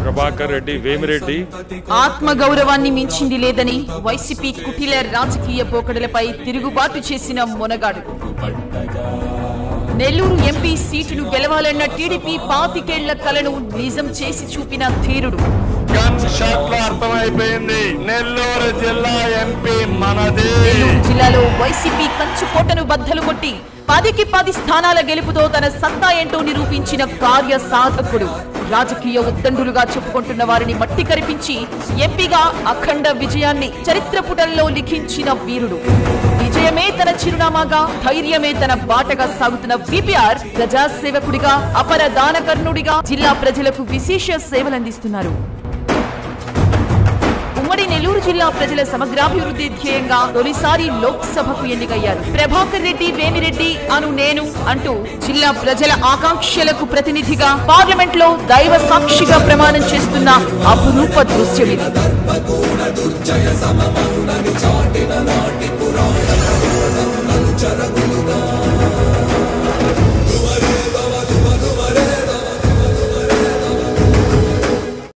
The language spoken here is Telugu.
ప్రభాకర్ రెడ్డి వేమిరెడ్డి. ఆత్మగౌరవాన్ని మించింది లేదని వైసీపీ కుటిల రాజకీయ పోకడలపై తిరుగుబాటు చేసిన మొనగాడు. నెల్లూరు ఎంపీ సీటును గెలవాలన్న టీడీపీ 25 ఏళ్ల కలను నిజం చేసి చూపిన ధీరుడు. అర్థమైపోయింది, నెల్లూరు జిల్లా ఎంపీ మనదే. నెల్లూరు జిల్లాలో వైసీపీ కంచుకోటను బద్దలు కొట్టి 10కి 10 స్థానాల గెలుపుతో తన సత్తా ఏంటో నిరూపించిన కార్య సాధకుడు. రాజకీయ ఉద్దండులుగా చెప్పుకుంటున్న వారిని మట్టి కరిపించి ఎంపీగా అఖండ విజయాన్ని చరిత్ర పుటల్లో లిఖించిన వీరుడు. విజయమే తన చిరునామాగా, ధైర్యమే తన బాటగా సాగుతున్న విపిఆర్ ప్రజాసేవకుడిగా, అపర దానకర్ణుడిగా జిల్లా ప్రజలకు విశేష సేవలందిస్తున్నారు. ఉమ్మడి నెల్లూరు జిల్లా ప్రజల సమగ్రాభివృద్ధి ధ్యేయంగా తొలిసారి లోక్సభకు ఎన్నికయ్యారు. ప్రభాకర్ రెడ్డి వేమిరెడ్డి అను నేను అంటూ జిల్లా ప్రజల ఆకాంక్షలకు ప్రతినిధిగా పార్లమెంట్ లో దైవ సాక్షిగా ప్రమాణం చేస్తున్న అపురూప దృశ్యం ఇది.